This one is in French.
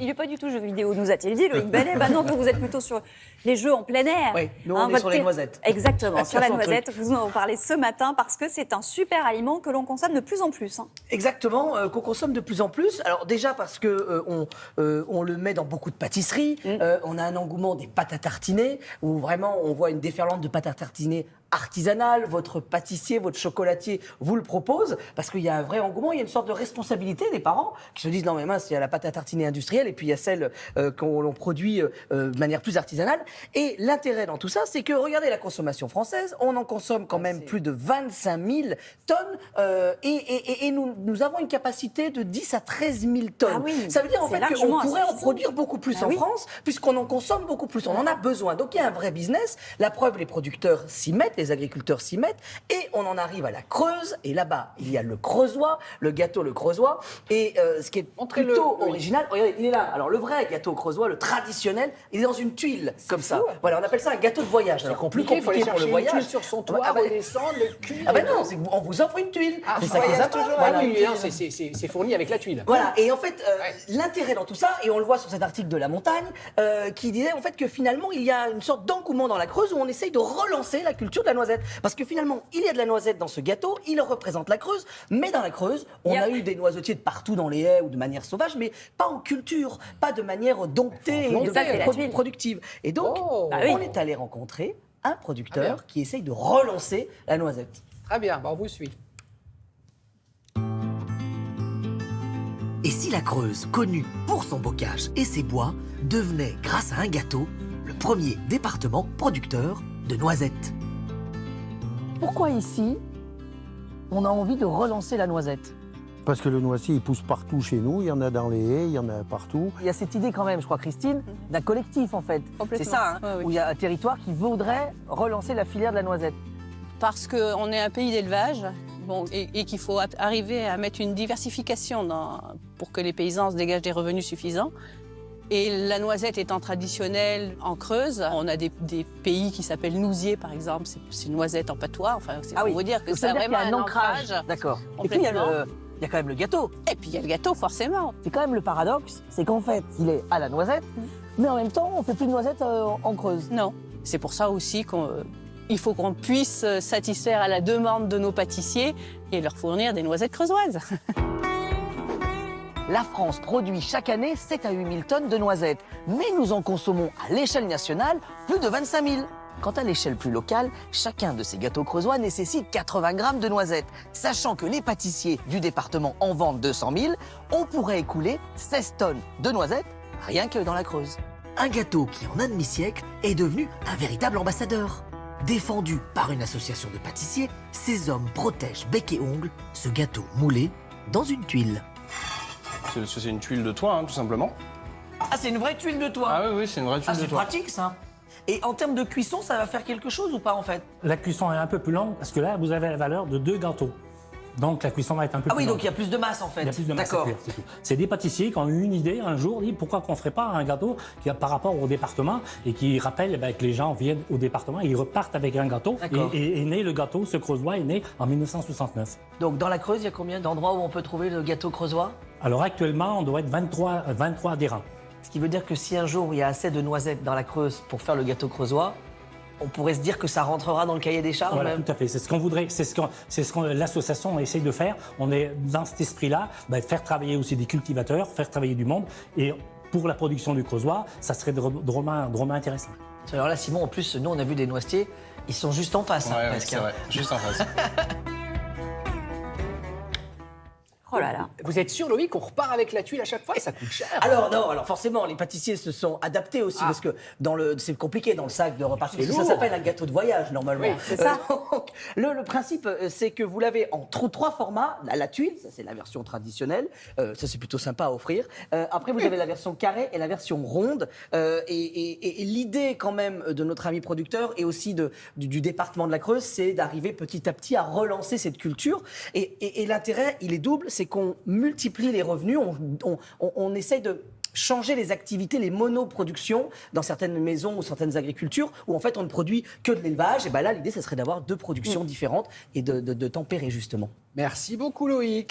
il n'est pas du tout jeu vidéo, nous a-t-il dit, Loïc Bellet. Bah non, vous êtes plutôt sur les jeux en plein air. Oui, nous on est sur les noisettes. Exactement, sur la Son noisette. truc. Vous en parlez ce matin parce que c'est un super aliment que l'on consomme de plus en plus. Exactement, qu'on consomme de plus en plus. Alors déjà parce que on le met dans beaucoup de pâtisseries. On a un engouement des pâtes à tartiner où vraiment on voit une déferlante de pâtes à tartiner artisanale. Votre pâtissier, votre chocolatier vous le propose parce qu'il y a un vrai engouement. Il y a une sorte de responsabilité des parents qui se disent non mais mince, il y a la pâte à tartiner industrielle et puis il y a celle qu'on produit de manière plus artisanale. Et l'intérêt dans tout ça, c'est que regardez la consommation française, on en consomme quand même plus de 25 000 tonnes et nous avons une capacité de 10 à 13 000 tonnes. Ah oui, ça veut dire en c'est fait qu'on largement pourrait en insuffisant. produire beaucoup plus Ah en oui. France puisqu'on en consomme beaucoup plus. On en a besoin. Donc il y a un vrai business. La preuve, les producteurs s'y mettent, les agriculteurs s'y mettent et on en arrive à la Creuse. Et là-bas, il y a le Creusois, le gâteau le Creusois. Et ce qui est plutôt original, regardez, il est là. Alors le vrai gâteau creusois, le traditionnel, il est dans une tuile comme ça. Voilà, on appelle ça un gâteau de voyage. Alors plus Il faut aller compliqué pour chercher le une voyage. tuile sur son toit, Ah bah, redescendre, le cul. ah ben non, c'est qu'on vous offre une tuile. Ah, c'est ça ça qui est voyage sympa. toujours. Voilà. Ah oui, non, c'est fourni avec la tuile. Voilà, et en fait, l'intérêt dans tout ça, et on le voit sur cet article de La Montagne, qui disait en fait que finalement, il y a une sorte d'engouement dans la Creuse où on essaye de relancer la culture de la noisette. Parce que finalement, il y a de la noisette dans ce gâteau, il représente la Creuse, mais dans la Creuse, on a eu des noisetiers de partout dans les haies ou de manière sauvage, mais pas en culture, pas de manière domptée et Ça, c'est la tuile. productive. Et donc, Bah oui. on est allé rencontrer un producteur qui essaye de relancer la noisette. Très bien, on vous suit. Et si la Creuse, connue pour son bocage et ses bois, devenait, grâce à un gâteau, le premier département producteur de noisettes? Pourquoi ici, on a envie de relancer la noisette? Parce que le noisetier, il pousse partout chez nous. Il y en a dans les haies, il y en a partout. Il y a cette idée quand même, je crois, Christine, d'un collectif en fait. Complètement. C'est ça, hein, Ouais, oui. où il y a un territoire qui voudrait relancer la filière de la noisette. Parce qu'on est un pays d'élevage et qu'il faut arriver à mettre une diversification pour que les paysans se dégagent des revenus suffisants. Et la noisette étant traditionnelle en Creuse, on a des pays qui s'appellent Nousier, par exemple. C'est noisette en patois. Enfin, c'est pour vous dire que Donc, c'est ça veut dire vraiment qu'il y a un ancrage. ancrage. D'accord. Et puis il y a Complètement. il y a quand même le gâteau. Et puis il y a le gâteau, forcément. C'est quand même le paradoxe, c'est qu'en fait, il est à la noisette, mais en même temps, on fait plus de noisettes en Creuse. Non. C'est pour ça aussi qu'il faut qu'on puisse satisfaire à la demande de nos pâtissiers et leur fournir des noisettes creusoises. La France produit chaque année 7 à 8 000 tonnes de noisettes, mais nous en consommons à l'échelle nationale plus de 25 000. Quant à l'échelle plus locale, chacun de ces gâteaux creusois nécessite 80 grammes de noisettes. Sachant que les pâtissiers du département en vendent 200 000, on pourrait écouler 16 tonnes de noisettes rien que dans la Creuse. Un gâteau qui, en un demi-siècle, est devenu un véritable ambassadeur. Défendu par une association de pâtissiers, ces hommes protègent bec et ongles ce gâteau moulé dans une tuile. C'est une tuile de toit, hein, tout simplement. Ah, c'est une vraie tuile de toit. Ah oui, c'est une vraie tuile Ah, de c'est toit. pratique ça. Et en termes de cuisson, ça va faire quelque chose ou pas en fait? La cuisson est un peu plus longue parce que là, vous avez la valeur de 2 gâteaux. Donc la cuisson va être un peu Ah plus oui, longue. donc il y a plus de masse en fait. Il y a plus de masse à D'accord. cuire, c'est tout. C'est des pâtissiers qui ont eu une idée un jour, dit pourquoi qu'on ne ferait pas un gâteau qui a par rapport au département et qui rappelle que les gens viennent au département et ils repartent avec un gâteau. D'accord. Et est né le gâteau, ce Creusois est né en 1969. Donc dans la Creuse, il y a combien d'endroits où on peut trouver le gâteau creusois? Alors actuellement, on doit être 23 adhérents. Ce qui veut dire que si un jour il y a assez de noisettes dans la Creuse pour faire le gâteau creusois, on pourrait se dire que ça rentrera dans le cahier des charges Voilà, même. tout à fait. C'est ce qu'on voudrait, c'est ce que l'association essaye de faire. On est dans cet esprit-là, faire travailler aussi des cultivateurs, faire travailler du monde. Et pour la production du creusois, ça serait drôlement intéressant. Alors là, Simon, en plus, nous on a vu des noisetiers, ils sont juste en face. hein, Ouais, presque, c'est hein. vrai, juste en face. Oh là là. Vous êtes sûr, Loïc, qu'on repart avec la tuile à chaque fois et ça coûte cher? Alors non, alors forcément, les pâtissiers se sont adaptés aussi parce que c'est compliqué dans le sac de repartir. C'est Parce que ça lourd. s'appelle un gâteau de voyage normalement. Oui, c'est ça. Donc, le principe, c'est que vous l'avez en trois formats. La tuile, ça c'est la version traditionnelle. Ça c'est plutôt sympa à offrir. Après, vous avez la version carrée et la version ronde. Et l'idée quand même de notre ami producteur et aussi du département de la Creuse, c'est d'arriver petit à petit à relancer cette culture. Et l'intérêt, il est double, c'est qu'on multiplie les revenus, on essaye de changer les activités, les monoproductions dans certaines maisons ou certaines agricultures où en fait on ne produit que de l'élevage. Et ben là, l'idée, ça serait d'avoir deux productions différentes et de tempérer justement. Merci beaucoup, Loïc.